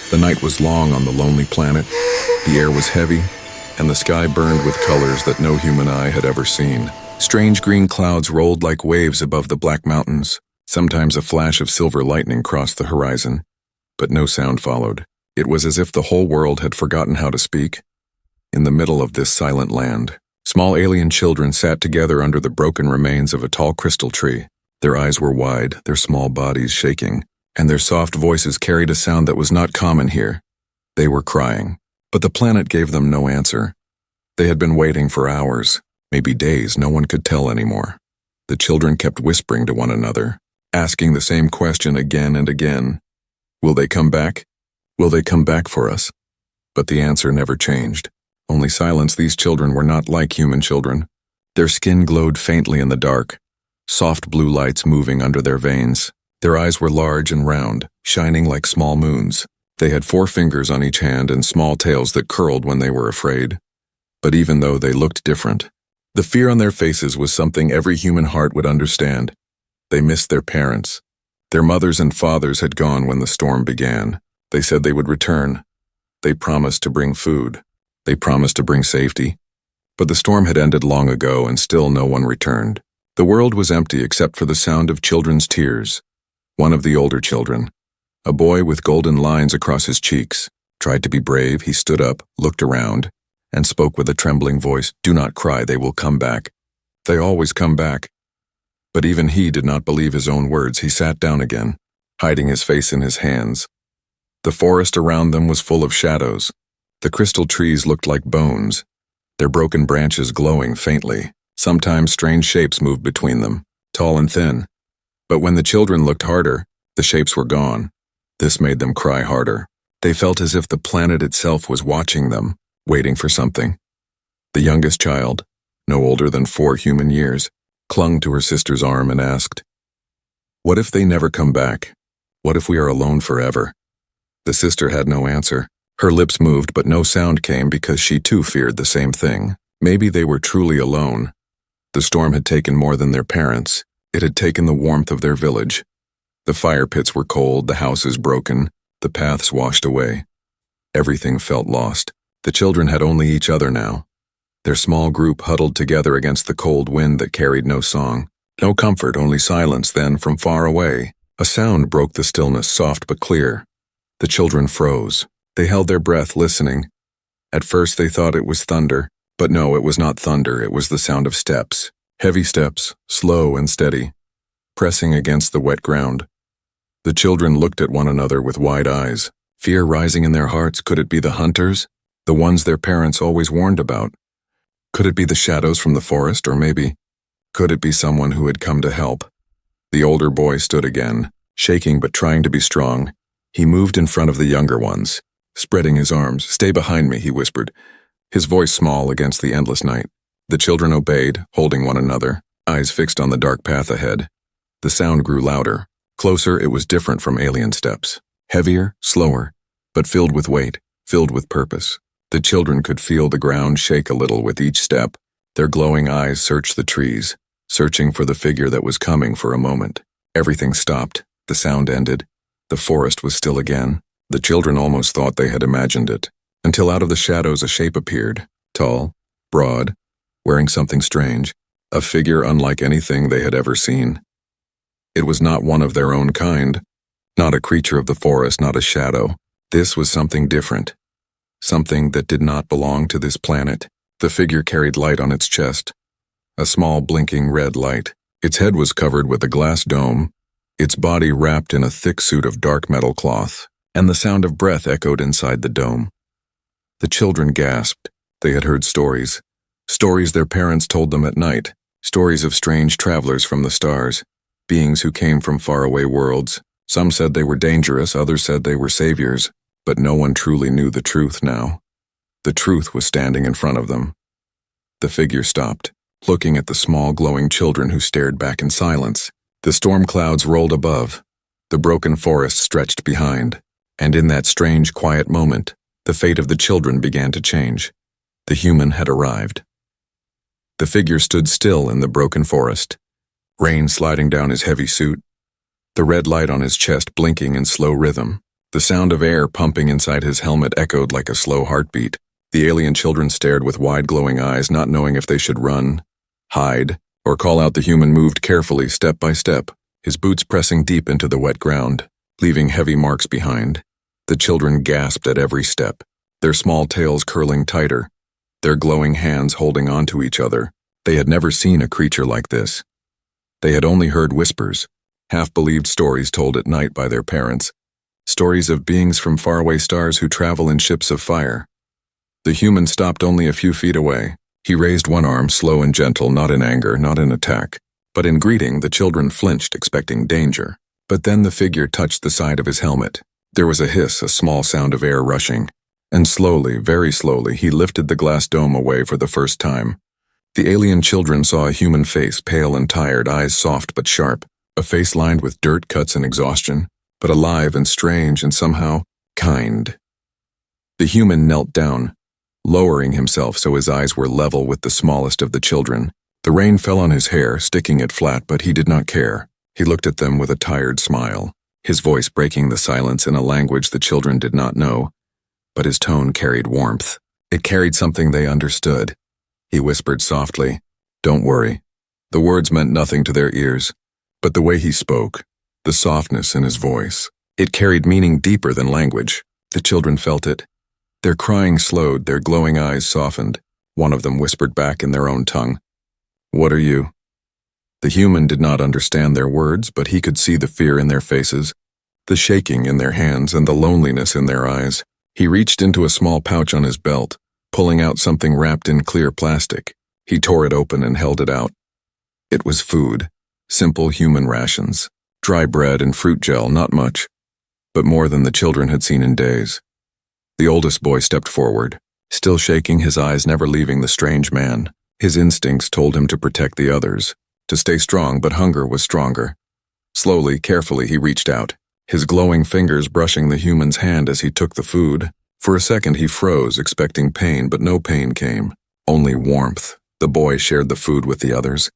The night was long on the lonely planet. The air was heavy, and the sky burned with colors that no human eye had ever seen. Strange green clouds rolled like waves above the black mountains. Sometimes a flash of silver lightning crossed the horizon, but no sound followed. It was as if the whole world had forgotten how to speak. In the middle of this silent land, small alien children sat together under the broken remains of a tall crystal tree. Their eyes were wide, their small bodies shaking, and their soft voices carried a sound that was not common here. They were crying, but the planet gave them no answer. They had been waiting for hours, maybe days, no one could tell anymore. The children kept whispering to one another, asking the same question again and again. Will they come back? Will they come back for us? But the answer never changed. Only silence. These children were not like human children. Their skin glowed faintly in the dark, soft blue lights moving under their veins. Their eyes were large and round, shining like small moons. They had 4 fingers on each hand and small tails that curled when they were afraid. But even though they looked different, the fear on their faces was something every human heart would understand. They missed their parents. Their mothers and fathers had gone when the storm began. They said they would return. They promised to bring food. They promised to bring safety. But the storm had ended long ago and still no one returned. The world was empty except for the sound of children's tears. One of the older children, a boy with golden lines across his cheeks, tried to be brave. He stood up, looked around, and spoke with a trembling voice, "Do not cry, they will come back. They always come back." But even he did not believe his own words. He sat down again, hiding his face in his hands. The forest around them was full of shadows. The crystal trees looked like bones, their broken branches glowing faintly. Sometimes strange shapes moved between them, tall and thin. But when the children looked harder, the shapes were gone. This made them cry harder. They felt as if the planet itself was watching them, waiting for something. The youngest child, no older than 4 human years, clung to her sister's arm and asked, "What if they never come back? What if we are alone forever?" The sister had no answer. Her lips moved, but no sound came because she too feared the same thing. Maybe they were truly alone. The storm had taken more than their parents. It had taken the warmth of their village. The fire pits were cold, the houses broken, the paths washed away. Everything felt lost. The children had only each other now. Their small group huddled together against the cold wind that carried no song. No comfort, only silence. Then, from far away, a sound broke the stillness, soft but clear. The children froze. They held their breath, listening. At first they thought it was thunder, but no, it was not thunder. It was the sound of steps. Heavy steps, slow and steady, pressing against the wet ground. The children looked at one another with wide eyes, fear rising in their hearts. Could it be the hunters, the ones their parents always warned about? Could it be the shadows from the forest, or maybe, could it be someone who had come to help? The older boy stood again, shaking but trying to be strong. He moved in front of the younger ones, spreading his arms. "Stay behind me," he whispered, his voice small against the endless night. The children obeyed, holding one another, eyes fixed on the dark path ahead. The sound grew louder. Closer, it was different from alien steps. Heavier, slower, but filled with weight, filled with purpose. The children could feel the ground shake a little with each step. Their glowing eyes searched the trees, searching for the figure that was coming. For a moment, everything stopped. The sound ended. The forest was still again. The children almost thought they had imagined it, until out of the shadows a shape appeared, tall, broad, wearing something strange, a figure unlike anything they had ever seen. It was not one of their own kind, not a creature of the forest, not a shadow. This was something different, something that did not belong to this planet. The figure carried light on its chest, a small blinking red light. Its head was covered with a glass dome, its body wrapped in a thick suit of dark metal cloth, and the sound of breath echoed inside the dome. The children gasped. They had heard stories their parents told them at night, stories of strange travelers from the stars, beings who came from faraway worlds. Some said they were dangerous, others said they were saviors, but no one truly knew the truth now. The truth was standing in front of them. The figure stopped, looking at the small glowing children who stared back in silence. The storm clouds rolled above. The broken forest stretched behind, and in that strange, quiet moment, the fate of the children began to change. The human had arrived. The figure stood still in the broken forest, rain sliding down his heavy suit, the red light on his chest blinking in slow rhythm. The sound of air pumping inside his helmet echoed like a slow heartbeat. The alien children stared with wide glowing eyes, not knowing if they should run, hide, or call out. The human moved carefully, step by step, his boots pressing deep into the wet ground, leaving heavy marks behind. The children gasped at every step, their small tails curling tighter, their glowing hands holding onto each other. They had never seen a creature like this. They had only heard whispers, half-believed stories told at night by their parents, stories of beings from faraway stars who travel in ships of fire. The human stopped only a few feet away. He raised one arm, slow and gentle, not in anger, not in attack. But in greeting, the children flinched, expecting danger. But then the figure touched the side of his helmet. There was a hiss, a small sound of air rushing. And slowly, very slowly, he lifted the glass dome away for the first time. The alien children saw a human face, pale and tired, eyes soft but sharp, a face lined with dirt, cuts, and exhaustion, but alive and strange and somehow kind. The human knelt down, lowering himself so his eyes were level with the smallest of the children. The rain fell on his hair, sticking it flat, but he did not care. He looked at them with a tired smile, his voice breaking the silence in a language the children did not know, but his tone carried warmth. It carried something they understood. He whispered softly, "Don't worry." The words meant nothing to their ears, but the way he spoke, the softness in his voice, it carried meaning deeper than language. The children felt it. Their crying slowed, their glowing eyes softened. One of them whispered back in their own tongue, "What are you?" The human did not understand their words, but he could see the fear in their faces, the shaking in their hands, and the loneliness in their eyes. He reached into a small pouch on his belt, pulling out something wrapped in clear plastic. He tore it open and held it out. It was food, simple human rations, dry bread and fruit gel, not much, but more than the children had seen in days. The oldest boy stepped forward, still shaking, his eyes never leaving the strange man. His instincts told him to protect the others, to stay strong, but hunger was stronger. Slowly, carefully, he reached out, his glowing fingers brushing the human's hand as he took the food. For a second he froze, expecting pain, but no pain came, only warmth. The boy shared the food with the others.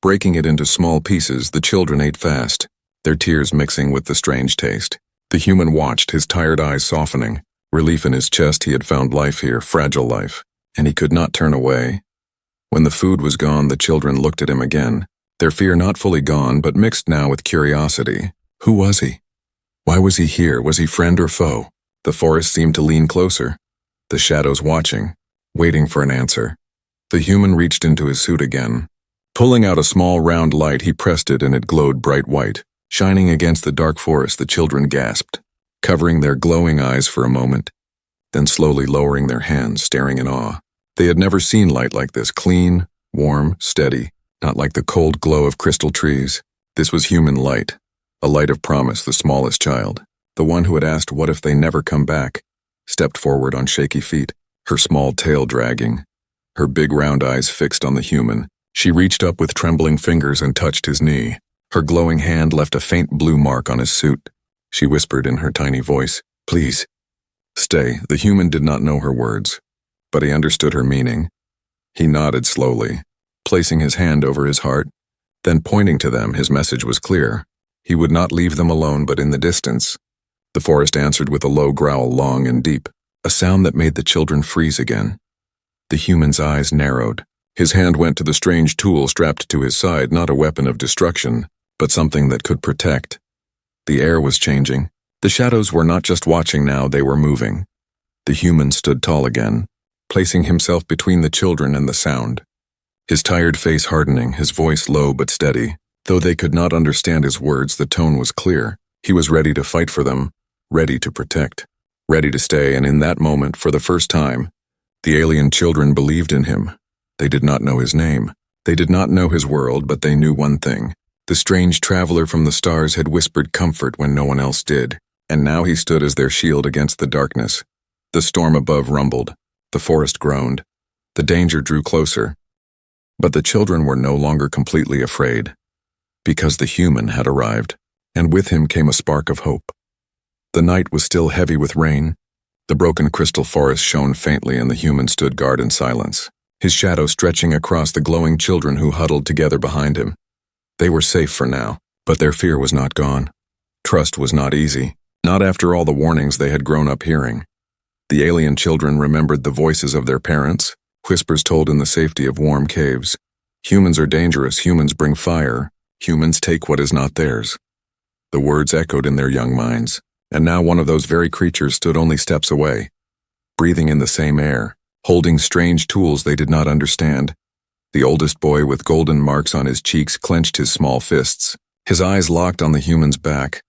Breaking it into small pieces, the children ate fast, their tears mixing with the strange taste. The human watched, his tired eyes softening. Relief in his chest. He had found life here, fragile life, and he could not turn away. When the food was gone, the children looked at him again, their fear not fully gone, but mixed now with curiosity. Who was he? Why was he here? Was he friend or foe? The forest seemed to lean closer, the shadows watching, waiting for an answer. The human reached into his suit again. Pulling out a small round light, he pressed it and it glowed bright white. Shining against the dark forest, the children gasped, covering their glowing eyes for a moment, then slowly lowering their hands, staring in awe. They had never seen light like this, clean, warm, steady, not like the cold glow of crystal trees. This was human light, a light of promise. The smallest child, the one who had asked what if they never come back, stepped forward on shaky feet, her small tail dragging, her big round eyes fixed on the human. She reached up with trembling fingers and touched his knee. Her glowing hand left a faint blue mark on his suit. She whispered in her tiny voice, "Please, stay." The human did not know her words, but he understood her meaning. He nodded slowly, placing his hand over his heart, then pointing to them. His message was clear. He would not leave them alone, but in the distance. The forest answered with a low growl, long and deep, a sound that made the children freeze again. The human's eyes narrowed. His hand went to the strange tool strapped to his side, not a weapon of destruction, but something that could protect. The air was changing. The shadows were not just watching now, they were moving. The human stood tall again, placing himself between the children and the sound. His tired face hardening, his voice low but steady. Though they could not understand his words, the tone was clear. He was ready to fight for them, ready to protect, ready to stay, and in that moment, for the first time, the alien children believed in him. They did not know his name. They did not know his world, but they knew one thing. The strange traveler from the stars had whispered comfort when no one else did, and now he stood as their shield against the darkness. The storm above rumbled. The forest groaned. The danger drew closer. But the children were no longer completely afraid, because the human had arrived, and with him came a spark of hope. The night was still heavy with rain. The broken crystal forest shone faintly, and the human stood guard in silence, his shadow stretching across the glowing children who huddled together behind him. They were safe for now, but their fear was not gone. Trust was not easy. Not after all the warnings they had grown up hearing. The alien children remembered the voices of their parents, whispers told in the safety of warm caves. Humans are dangerous, humans bring fire, humans take what is not theirs. The words echoed in their young minds, and now one of those very creatures stood only steps away, breathing in the same air, holding strange tools they did not understand. The oldest boy with golden marks on his cheeks clenched his small fists, his eyes locked on the human's back.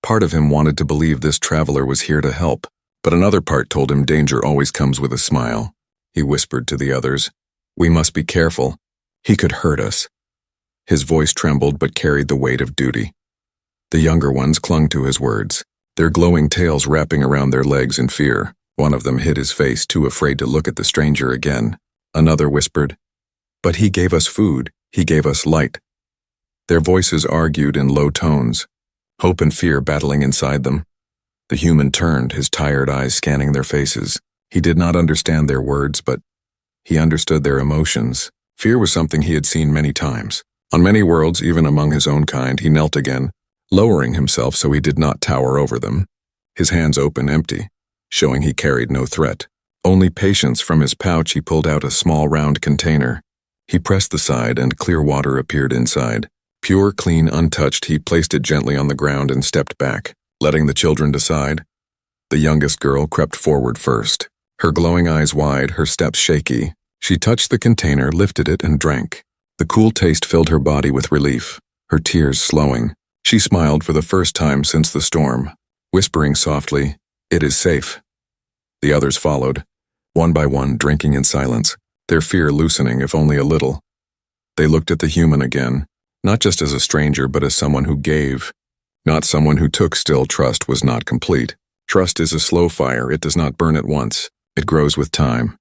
Part of him wanted to believe this traveler was here to help, but another part told him danger always comes with a smile. He whispered to the others, "We must be careful. He could hurt us." His voice trembled but carried the weight of duty. The younger ones clung to his words, their glowing tails wrapping around their legs in fear. One of them hid his face, too afraid to look at the stranger again. Another whispered, "But he gave us food, he gave us light." Their voices argued in low tones, hope and fear battling inside them. The human turned, his tired eyes scanning their faces. He did not understand their words, but he understood their emotions. Fear was something he had seen many times. On many worlds, even among his own kind, he knelt again, lowering himself so he did not tower over them. His hands open, empty, showing he carried no threat. Only patience. From his pouch he pulled out a small round container. He pressed the side and clear water appeared inside. Pure, clean, untouched, he placed it gently on the ground and stepped back, letting the children decide. The youngest girl crept forward first, her glowing eyes wide, her steps shaky. She touched the container, lifted it, and drank. The cool taste filled her body with relief, her tears slowing. She smiled for the first time since the storm, whispering softly, "It is safe." The others followed, one by one, drinking in silence, their fear loosening if only a little. They looked at the human again, not just as a stranger but as someone who gave, not someone who took. Still, trust was not complete. Trust is a slow fire, it does not burn at once, it grows with time.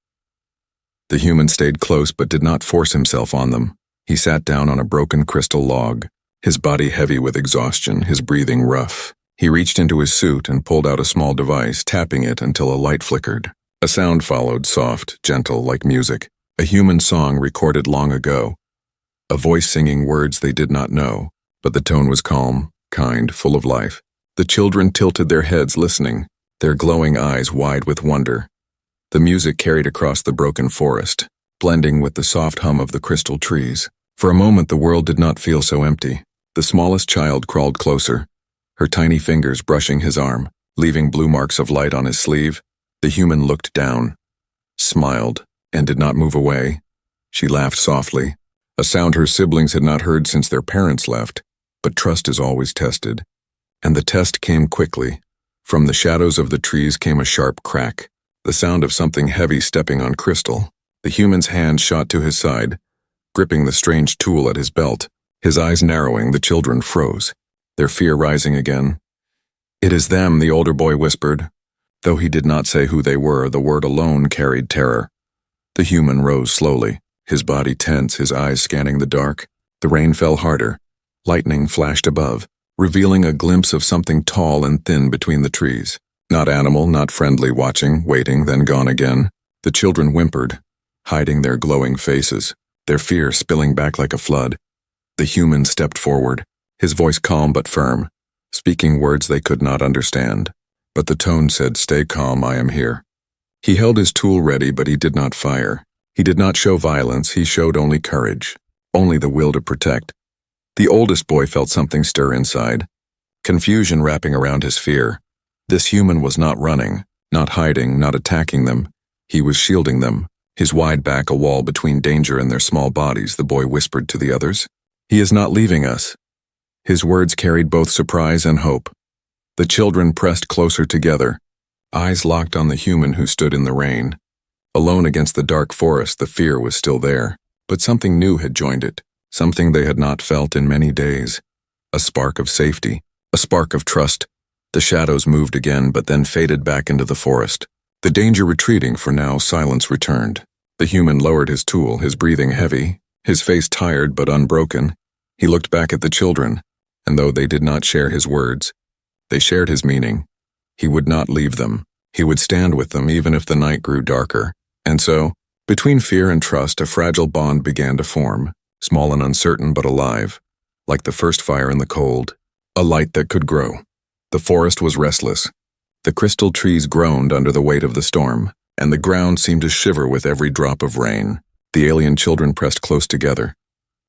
The human stayed close but did not force himself on them. He sat down on a broken crystal log, his body heavy with exhaustion, his breathing rough. He reached into his suit and pulled out a small device, tapping it until a light flickered. A sound followed, soft, gentle, like music. A human song recorded long ago. A voice singing words they did not know, but the tone was calm, kind, full of life. The children tilted their heads listening, their glowing eyes wide with wonder. The music carried across the broken forest, blending with the soft hum of the crystal trees. For a moment the world did not feel so empty. The smallest child crawled closer, her tiny fingers brushing his arm, leaving blue marks of light on his sleeve. The human looked down, smiled, and did not move away. She laughed softly, a sound her siblings had not heard since their parents left. But trust is always tested. And the test came quickly. From the shadows of the trees came a sharp crack, the sound of something heavy stepping on crystal. The human's hand shot to his side, gripping the strange tool at his belt. His eyes narrowing, the children froze, their fear rising again. "It is them," the older boy whispered. Though he did not say who they were, the word alone carried terror. The human rose slowly, his body tense, his eyes scanning the dark. The rain fell harder. Lightning flashed above, revealing a glimpse of something tall and thin between the trees. Not animal, not friendly, watching, waiting, then gone again. The children whimpered, hiding their glowing faces, their fear spilling back like a flood. The human stepped forward, his voice calm but firm, speaking words they could not understand. But the tone said, "Stay calm, I am here." He held his tool ready, but he did not fire. He did not show violence, he showed only courage, only the will to protect. The oldest boy felt something stir inside, confusion wrapping around his fear. This human was not running, not hiding, not attacking them. He was shielding them, his wide back a wall between danger and their small bodies. The boy whispered to the others, "He is not leaving us." His words carried both surprise and hope. The children pressed closer together, eyes locked on the human who stood in the rain. Alone against the dark forest, the fear was still there, but something new had joined it, something they had not felt in many days. A spark of safety, a spark of trust. The shadows moved again, but then faded back into the forest. The danger retreating, for now silence returned. The human lowered his tool, his breathing heavy, his face tired but unbroken. He looked back at the children, and though they did not share his words, they shared his meaning. He would not leave them. He would stand with them even if the night grew darker. And so, between fear and trust, a fragile bond began to form, small and uncertain but alive, like the first fire in the cold, a light that could grow. The forest was restless. The crystal trees groaned under the weight of the storm, and the ground seemed to shiver with every drop of rain. The alien children pressed close together,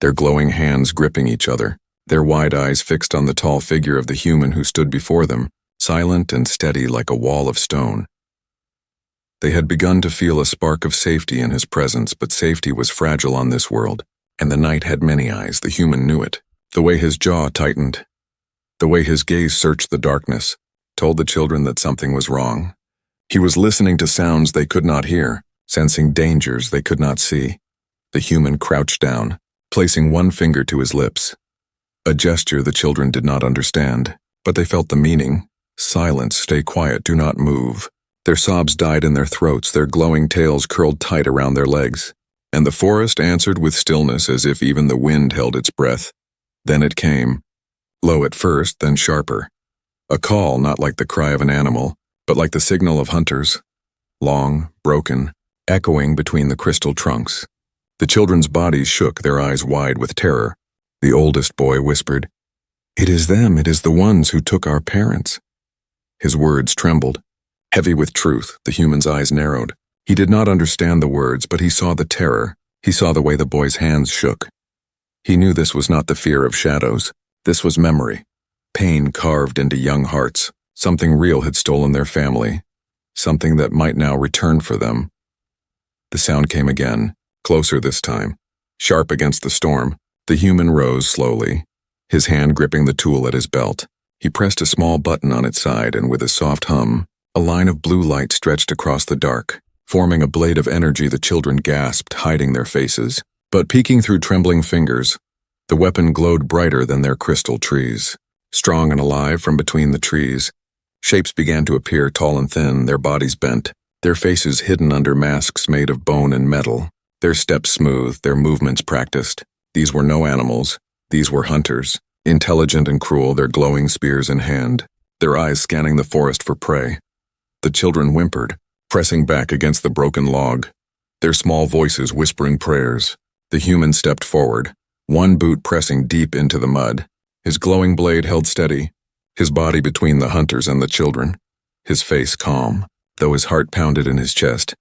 their glowing hands gripping each other, their wide eyes fixed on the tall figure of the human who stood before them, silent and steady like a wall of stone. They had begun to feel a spark of safety in his presence, but safety was fragile on this world, and the night had many eyes. The human knew it. The way his jaw tightened, the way his gaze searched the darkness, told the children that something was wrong. He was listening to sounds they could not hear, sensing dangers they could not see. The human crouched down, placing one finger to his lips. A gesture the children did not understand, but they felt the meaning. Silence, stay quiet, do not move. Their sobs died in their throats, their glowing tails curled tight around their legs, and the forest answered with stillness as if even the wind held its breath. Then it came, low at first, then sharper. A call not like the cry of an animal, but like the signal of hunters. Long, broken, echoing between the crystal trunks. The children's bodies shook, their eyes wide with terror. The oldest boy whispered, "It is them, it is the ones who took our parents." His words trembled. Heavy with truth, the human's eyes narrowed. He did not understand the words, but he saw the terror. He saw the way the boy's hands shook. He knew this was not the fear of shadows. This was memory. Pain carved into young hearts. Something real had stolen their family. Something that might now return for them. The sound came again, closer this time. Sharp against the storm, the human rose slowly, his hand gripping the tool at his belt. He pressed a small button on its side, and with a soft hum, a line of blue light stretched across the dark, forming a blade of energy. The children gasped, hiding their faces. But peeking through trembling fingers, the weapon glowed brighter than their crystal trees. Strong and alive from between the trees, shapes began to appear, tall and thin, their bodies bent, their faces hidden under masks made of bone and metal, their steps smooth, their movements practiced. These were no animals. These were hunters, intelligent and cruel, their glowing spears in hand, their eyes scanning the forest for prey. The children whimpered, pressing back against the broken log, their small voices whispering prayers. The human stepped forward, one boot pressing deep into the mud, his glowing blade held steady, his body between the hunters and the children, his face calm, though his heart pounded in his chest.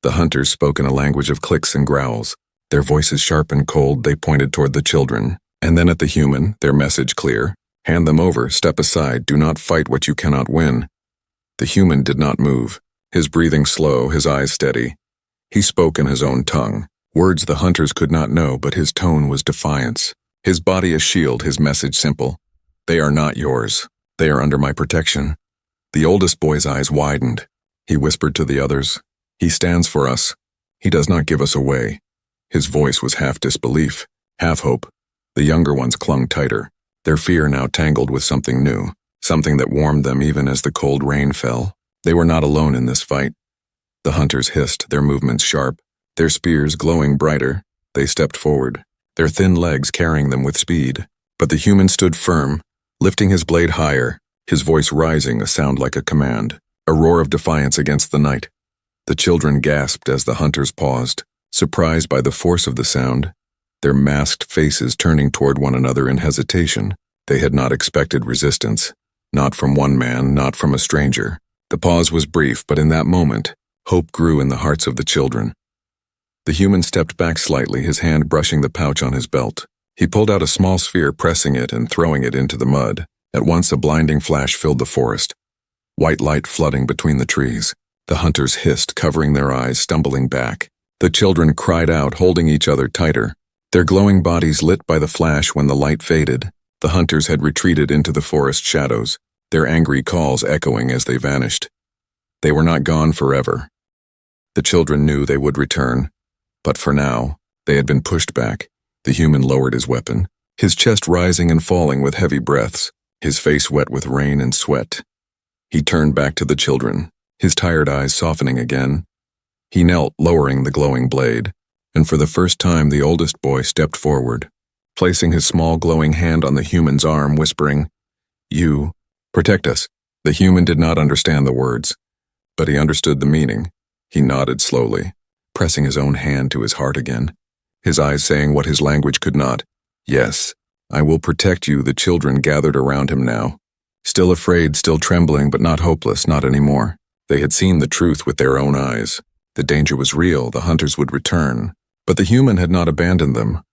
The hunters spoke in a language of clicks and growls, their voices sharp and cold. They pointed toward the children, and then at the human, their message clear: hand them over, step aside, do not fight what you cannot win. The human did not move, his breathing slow, his eyes steady. He spoke in his own tongue, words the hunters could not know, but his tone was defiance. His body a shield, his message simple: they are not yours. They are under my protection. The oldest boy's eyes widened. He whispered to the others, he stands for us. He does not give us away. His voice was half disbelief, half hope. The younger ones clung tighter, their fear now tangled with something new, something that warmed them even as the cold rain fell. They were not alone in this fight. The hunters hissed, their movements sharp, their spears glowing brighter. They stepped forward, their thin legs carrying them with speed. But the human stood firm, lifting his blade higher, his voice rising, a sound like a command, a roar of defiance against the night. The children gasped as the hunters paused, surprised by the force of the sound, their masked faces turning toward one another in hesitation. They had not expected resistance, not from one man, not from a stranger. The pause was brief, but in that moment, hope grew in the hearts of the children. The human stepped back slightly, his hand brushing the pouch on his belt. He pulled out a small sphere, pressing it and throwing it into the mud. At once a blinding flash filled the forest, white light flooding between the trees. The hunters hissed, covering their eyes, stumbling back. The children cried out, holding each other tighter, their glowing bodies lit by the flash. When the light faded, the hunters had retreated into the forest shadows, their angry calls echoing as they vanished. They were not gone forever. The children knew they would return, but for now, they had been pushed back. The human lowered his weapon, his chest rising and falling with heavy breaths, his face wet with rain and sweat. He turned back to the children, his tired eyes softening again. He knelt, lowering the glowing blade, and for the first time the oldest boy stepped forward, placing his small glowing hand on the human's arm, whispering, "You, protect us." The human did not understand the words, but he understood the meaning. He nodded slowly, pressing his own hand to his heart again, his eyes saying what his language could not. "Yes, I will protect you." The children gathered around him now, Still afraid, still trembling, but not hopeless, not anymore. They had seen the truth with their own eyes. The danger was real, the hunters would return. But the human had not abandoned them.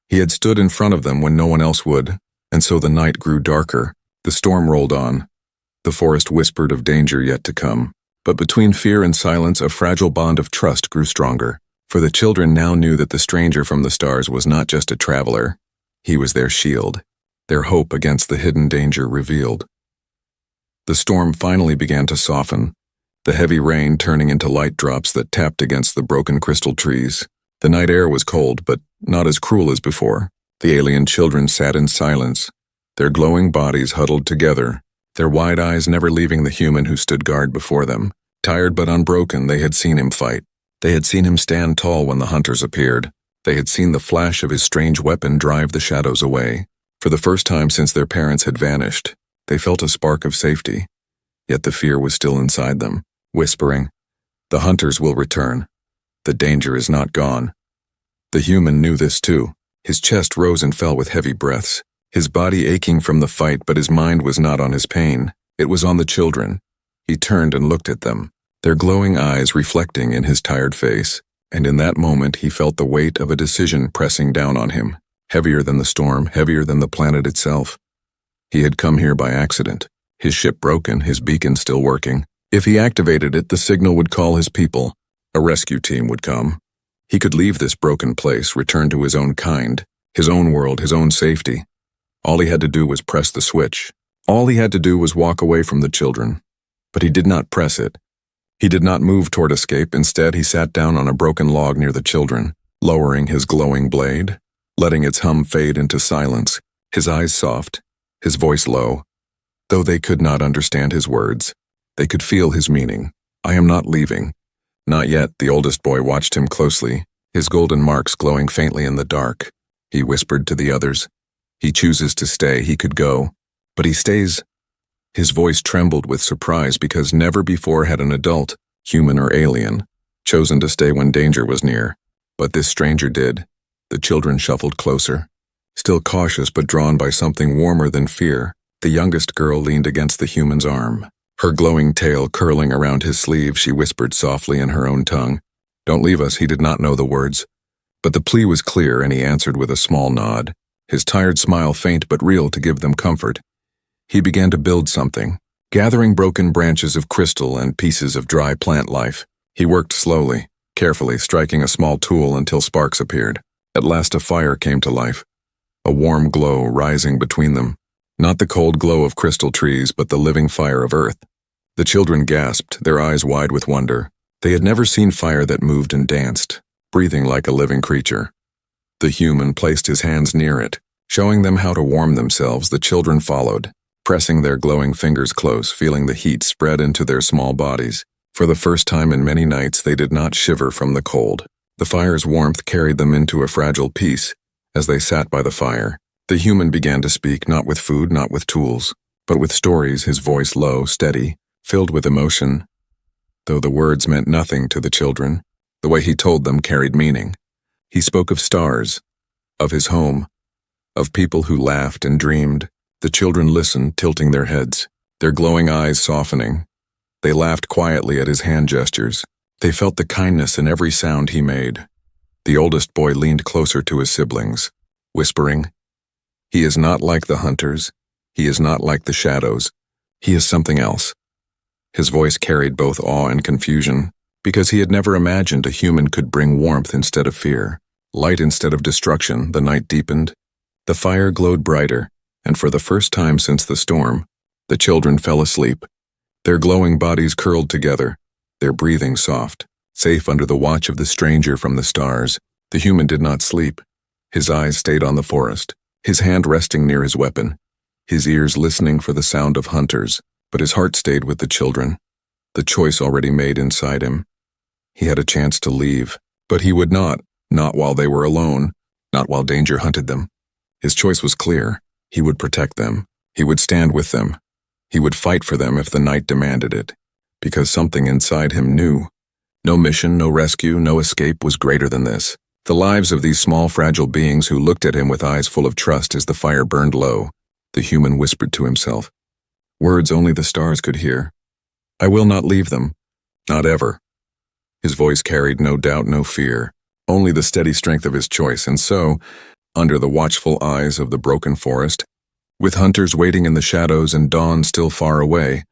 He had stood in front of them when no one else would, and so the night grew darker. The storm rolled on. The forest whispered of danger yet to come. But between fear and silence, a fragile bond of trust grew stronger. For the children now knew that the stranger from the stars was not just a traveler. He was their shield, their hope against the hidden danger revealed. The storm finally began to soften, the heavy rain turning into light drops that tapped against the broken crystal trees. The night air was cold, but not as cruel as before. The alien children sat in silence, their glowing bodies huddled together, their wide eyes never leaving the human who stood guard before them. Tired but unbroken, they had seen him fight. They had seen him stand tall when the hunters appeared. They had seen the flash of his strange weapon drive the shadows away. For the first time since their parents had vanished, they felt a spark of safety. Yet the fear was still inside them, whispering, "The hunters will return. The danger is not gone." The human knew this too. His chest rose and fell with heavy breaths, his body aching from the fight, but his mind was not on his pain. It was on the children. He turned and looked at them, their glowing eyes reflecting in his tired face, and in that moment he felt the weight of a decision pressing down on him, heavier than the storm, heavier than the planet itself. He had come here by accident, his ship broken, his beacon still working. If he activated it, the signal would call his people. A rescue team would come. He could leave this broken place, return to his own kind, his own world, his own safety. All he had to do was press the switch. All he had to do was walk away from the children. But he did not press it. He did not move toward escape. Instead, he sat down on a broken log near the children, lowering his glowing blade, letting its hum fade into silence, his eyes soft, his voice low. Though they could not understand his words, they could feel his meaning. "I am not leaving." Not yet. The oldest boy watched him closely, his golden marks glowing faintly in the dark. He whispered to the others, "He chooses to stay. He could go, but he stays." His voice trembled with surprise because never before had an adult, human or alien, chosen to stay when danger was near. But this stranger did. The children shuffled closer, still cautious but drawn by something warmer than fear. The youngest girl leaned against the human's arm. Her glowing tail curling around his sleeve, she whispered softly in her own tongue, "Don't leave us." He did not know the words, but the plea was clear, and he answered with a small nod, his tired smile faint but real to give them comfort. He began to build something, gathering broken branches of crystal and pieces of dry plant life. He worked slowly, carefully, striking a small tool until sparks appeared. At last a fire came to life, a warm glow rising between them. Not the cold glow of crystal trees, but the living fire of earth. The children gasped, their eyes wide with wonder. They had never seen fire that moved and danced, breathing like a living creature. The human placed his hands near it, showing them how to warm themselves. The children followed, pressing their glowing fingers close, feeling the heat spread into their small bodies. For the first time in many nights, they did not shiver from the cold. The fire's warmth carried them into a fragile peace. As they sat by the fire, the human began to speak, not with food, not with tools, but with stories, his voice low, steady, filled with emotion. Though the words meant nothing to the children, the way he told them carried meaning. He spoke of stars, of his home, of people who laughed and dreamed. The children listened, tilting their heads, their glowing eyes softening. They laughed quietly at his hand gestures. They felt the kindness in every sound he made. The oldest boy leaned closer to his siblings, whispering, "He is not like the hunters. He is not like the shadows. He is something else." His voice carried both awe and confusion, because he had never imagined a human could bring warmth instead of fear, light instead of destruction. The night deepened. The fire glowed brighter, and for the first time since the storm, the children fell asleep, their glowing bodies curled together, their breathing soft, safe under the watch of the stranger from the stars. The human did not sleep. His eyes stayed on the forest, his hand resting near his weapon, his ears listening for the sound of hunters, but his heart stayed with the children, the choice already made inside him. He had a chance to leave, but he would not while they were alone, not while danger hunted them. His choice was clear. He would protect them. He would stand with them. He would fight for them if the night demanded it, because something inside him knew. No mission, no rescue, no escape was greater than this. The lives of these small, fragile beings who looked at him with eyes full of trust as the fire burned low. The human whispered to himself, words only the stars could hear. I will not leave them. Not ever. His voice carried no doubt, no fear, only the steady strength of his choice, and so, under the watchful eyes of the broken forest, with hunters waiting in the shadows and dawn still far away,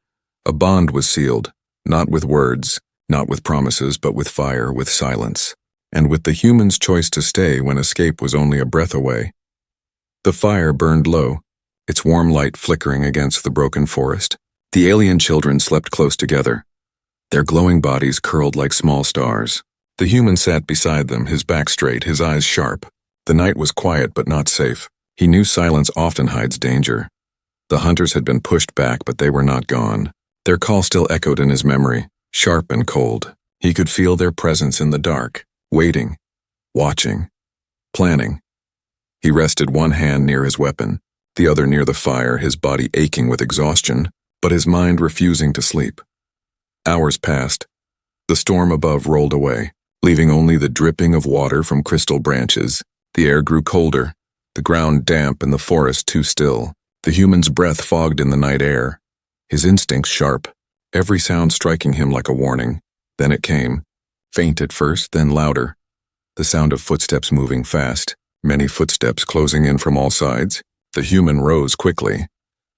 a bond was sealed, not with words, not with promises, but with fire, with silence, and with the human's choice to stay when escape was only a breath away. The fire burned low, its warm light flickering against the broken forest. The alien children slept close together, their glowing bodies curled like small stars. The human sat beside them, his back straight, his eyes sharp. The night was quiet but not safe. He knew silence often hides danger. The hunters had been pushed back, but they were not gone. Their call still echoed in his memory, sharp and cold. He could feel their presence in the dark, waiting, watching, planning. He rested one hand near his weapon, the other near the fire, his body aching with exhaustion, but his mind refusing to sleep. Hours passed. The storm above rolled away, leaving only the dripping of water from crystal branches. The air grew colder, the ground damp and the forest too still. The human's breath fogged in the night air, his instincts sharp, every sound striking him like a warning. Then it came, faint at first, then louder. The sound of footsteps moving fast, many footsteps closing in from all sides. The human rose quickly,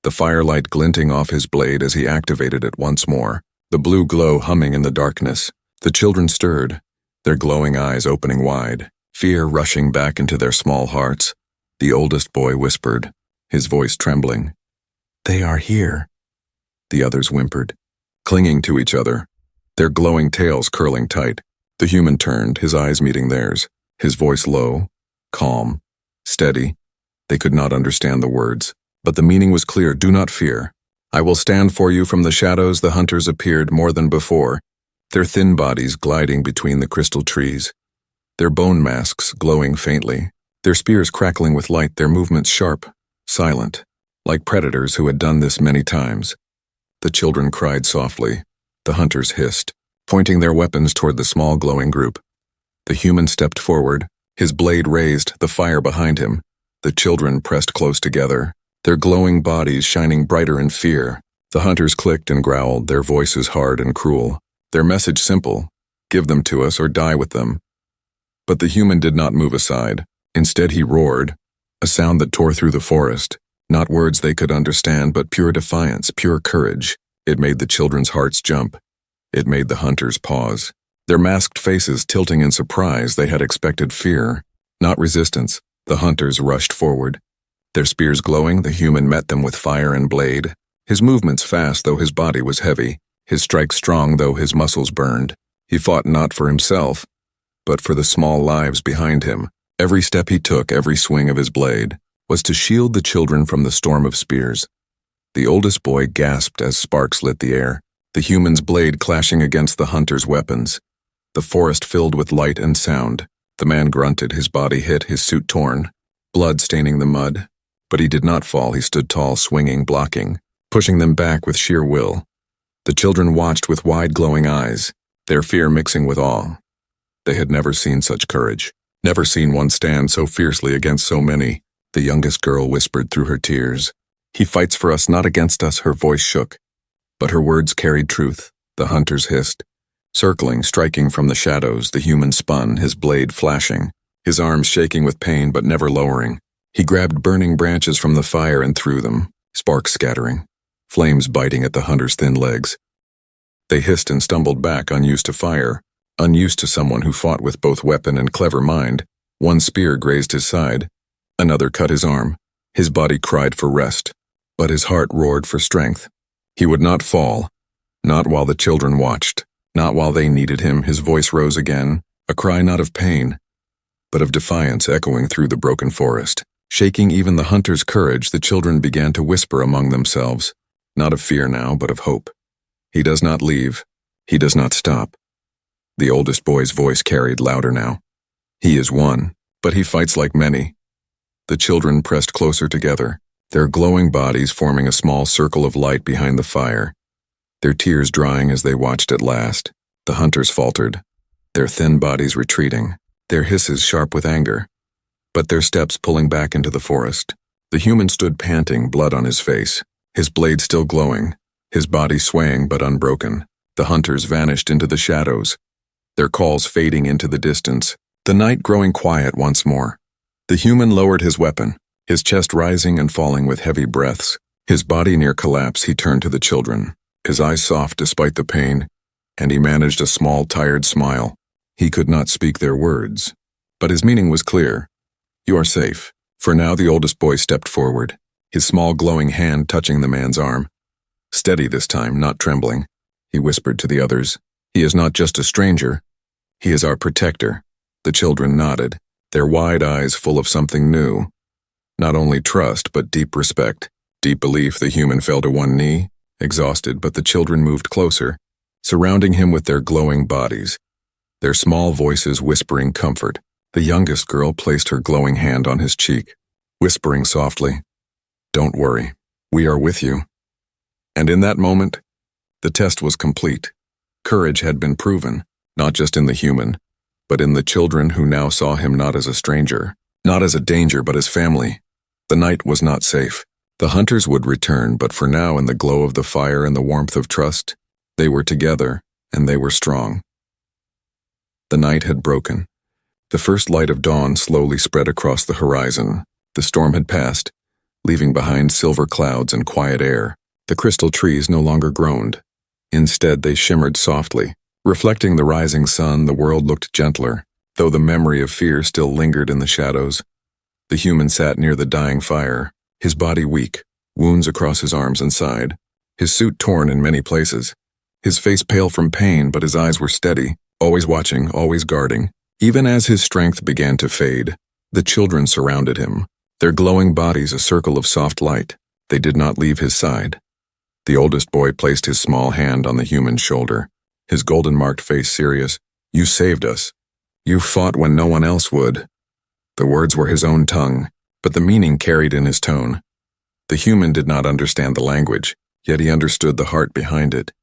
the firelight glinting off his blade as he activated it once more, the blue glow humming in the darkness. The children stirred, their glowing eyes opening wide, fear rushing back into their small hearts. The oldest boy whispered, his voice trembling, "They are here." The others whimpered, clinging to each other, their glowing tails curling tight. The human turned, his eyes meeting theirs, his voice low, calm, steady. They could not understand the words, but the meaning was clear. "Do not fear. I will stand for you." From the shadows the hunters appeared more than before, their thin bodies gliding between the crystal trees, their bone masks glowing faintly, their spears crackling with light, their movements sharp, silent, like predators who had done this many times. The children cried softly, the hunters hissed, pointing their weapons toward the small glowing group. The human stepped forward, his blade raised, the fire behind him. The children pressed close together, their glowing bodies shining brighter in fear. The hunters clicked and growled, their voices hard and cruel, their message simple: give them to us or die with them. But the human did not move aside. Instead he roared, a sound that tore through the forest, not words they could understand, but pure defiance, pure courage. It made the children's hearts jump. It made the hunters pause, their masked faces tilting in surprise. They had expected fear, not resistance. The hunters rushed forward, their spears glowing. The human met them with fire and blade, his movements fast though his body was heavy, his strikes strong though his muscles burned. He fought not for himself, but for the small lives behind him. Every step he took, every swing of his blade, was to shield the children from the storm of spears. The oldest boy gasped as sparks lit the air, the human's blade clashing against the hunter's weapons. The forest filled with light and sound. The man grunted, his body hit, his suit torn, blood staining the mud. But he did not fall. He stood tall, swinging, blocking, pushing them back with sheer will. The children watched with wide glowing eyes, their fear mixing with awe. They had never seen such courage, never seen one stand so fiercely against so many. The youngest girl whispered through her tears, "He fights for us, not against us." Her voice shook, but her words carried truth. The hunters hissed, circling, striking from the shadows. The human spun, his blade flashing, his arms shaking with pain but never lowering. He grabbed burning branches from the fire and threw them, sparks scattering, flames biting at the hunter's thin legs. They hissed and stumbled back, unused to fire, unused to someone who fought with both weapon and clever mind. One spear grazed his side, another cut his arm. His body cried for rest, but his heart roared for strength. He would not fall, not while the children watched, not while they needed him. His voice rose again, a cry not of pain, but of defiance echoing through the broken forest. Shaking even the hunter's courage, the children began to whisper among themselves, not of fear now, but of hope. "He does not leave. He does not stop." The oldest boy's voice carried louder now. "He is one, but he fights like many." The children pressed closer together, their glowing bodies forming a small circle of light behind the fire, their tears drying as they watched at last. The hunters faltered, their thin bodies retreating, their hisses sharp with anger, but their steps pulling back into the forest. The human stood panting, blood on his face, his blade still glowing, his body swaying but unbroken. The hunters vanished into the shadows, their calls fading into the distance, the night growing quiet once more. The human lowered his weapon, his chest rising and falling with heavy breaths. His body near collapse, he turned to the children, his eyes soft despite the pain, and he managed a small, tired smile. He could not speak their words, but his meaning was clear. You are safe. For now, the oldest boy stepped forward, his small glowing hand touching the man's arm. Steady this time, not trembling, he whispered to the others. He is not just a stranger. He is our protector. The children nodded, their wide eyes full of something new. Not only trust, but deep respect. Deep belief. The human fell to one knee, exhausted, but the children moved closer, surrounding him with their glowing bodies, their small voices whispering comfort. The youngest girl placed her glowing hand on his cheek, whispering softly, "Don't worry, we are with you." And in that moment, the test was complete. Courage had been proven, not just in the human, but in the children who now saw him not as a stranger, not as a danger, but as family. The night was not safe. The hunters would return, but for now, in the glow of the fire and the warmth of trust, they were together, and they were strong. The night had broken. The first light of dawn slowly spread across the horizon. The storm had passed, leaving behind silver clouds and quiet air. The crystal trees no longer groaned. Instead, they shimmered softly. Reflecting the rising sun, the world looked gentler, though the memory of fear still lingered in the shadows. The human sat near the dying fire, his body weak, wounds across his arms and side, his suit torn in many places, his face pale from pain, but his eyes were steady, always watching, always guarding. Even as his strength began to fade, the children surrounded him, their glowing bodies a circle of soft light. They did not leave his side. The oldest boy placed his small hand on the human's shoulder, his golden-marked face serious. "You saved us. You fought when no one else would." The words were his own tongue, but the meaning carried in his tone. The human did not understand the language, yet he understood the heart behind it.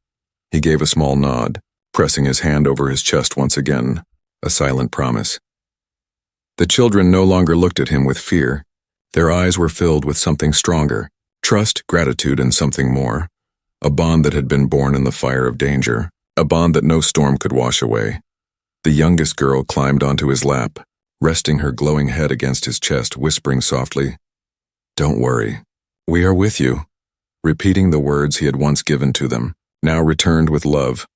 He gave a small nod, pressing his hand over his chest once again, a silent promise. The children no longer looked at him with fear. Their eyes were filled with something stronger, trust, gratitude, and something more. A bond that had been born in the fire of danger, a bond that no storm could wash away. The youngest girl climbed onto his lap, resting her glowing head against his chest, whispering softly, "Don't worry, we are with you," repeating the words he had once given to them, now returned with love.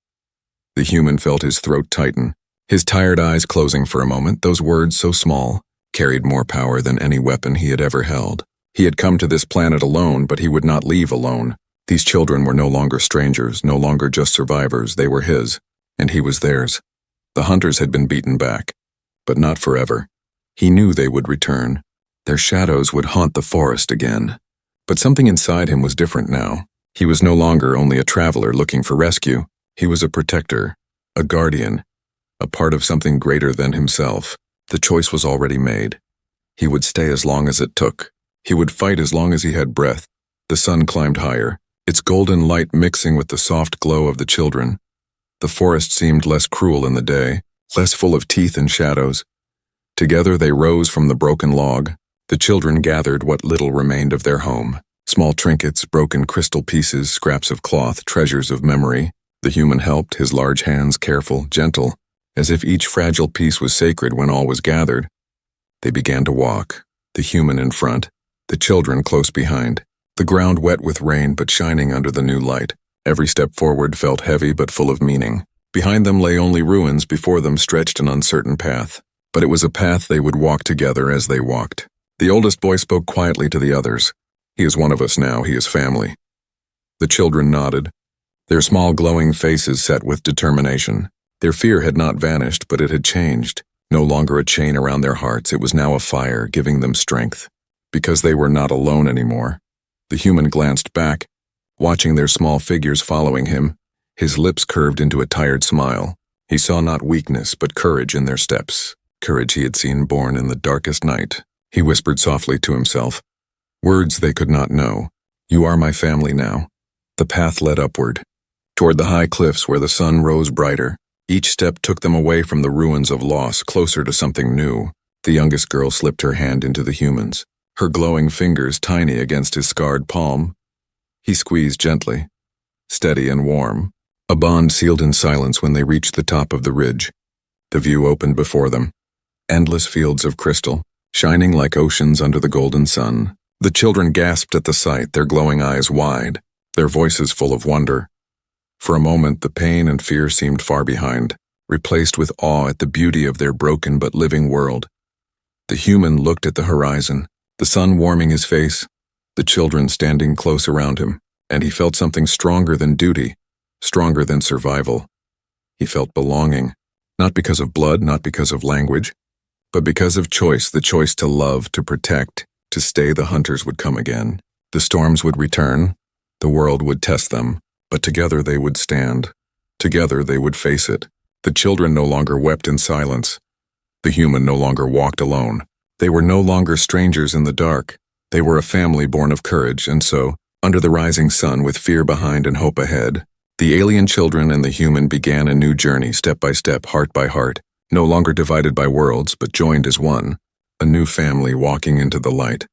The human felt his throat tighten, his tired eyes closing for a moment. Those words, so small, carried more power than any weapon he had ever held. He had come to this planet alone, but he would not leave alone. These children were no longer strangers, no longer just survivors. They were his, and he was theirs. The hunters had been beaten back, but not forever. He knew they would return. Their shadows would haunt the forest again. But something inside him was different now. He was no longer only a traveler looking for rescue. He was a protector, a guardian, a part of something greater than himself. The choice was already made. He would stay as long as it took. He would fight as long as he had breath. The sun climbed higher, its golden light mixing with the soft glow of the children. The forest seemed less cruel in the day, less full of teeth and shadows. Together they rose from the broken log. The children gathered what little remained of their home. Small trinkets, broken crystal pieces, scraps of cloth, treasures of memory. The human helped, his large hands careful, gentle, as if each fragile piece was sacred when all was gathered. They began to walk, the human in front, the children close behind. The ground wet with rain but shining under the new light. Every step forward felt heavy but full of meaning. Behind them lay only ruins, before them stretched an uncertain path. But it was a path they would walk together as they walked. The oldest boy spoke quietly to the others. "He is one of us now, he is family." The children nodded, their small glowing faces set with determination. Their fear had not vanished, but it had changed. No longer a chain around their hearts, it was now a fire, giving them strength. Because they were not alone anymore. The human glanced back, watching their small figures following him. His lips curved into a tired smile. He saw not weakness, but courage in their steps. Courage he had seen born in the darkest night. He whispered softly to himself, words they could not know. "You are my family now." The path led upward, toward the high cliffs where the sun rose brighter. Each step took them away from the ruins of loss, closer to something new. The youngest girl slipped her hand into the human's, her glowing fingers tiny against his scarred palm. He squeezed gently, steady and warm, a bond sealed in silence when they reached the top of the ridge. The view opened before them, endless fields of crystal, shining like oceans under the golden sun. The children gasped at the sight, their glowing eyes wide, their voices full of wonder. For a moment, the pain and fear seemed far behind, replaced with awe at the beauty of their broken but living world. The human looked at the horizon, the sun warming his face, the children standing close around him, and he felt something stronger than duty, stronger than survival. He felt belonging, not because of blood, not because of language, but because of choice, the choice to love, to protect, to stay. The hunters would come again. The storms would return, the world would test them, but together they would stand. Together they would face it. The children no longer wept in silence. The human no longer walked alone. They were no longer strangers in the dark. They were a family born of courage, and so, under the rising sun, with fear behind and hope ahead, the alien children and the human began a new journey, step by step, heart by heart, no longer divided by worlds, but joined as one, a new family walking into the light.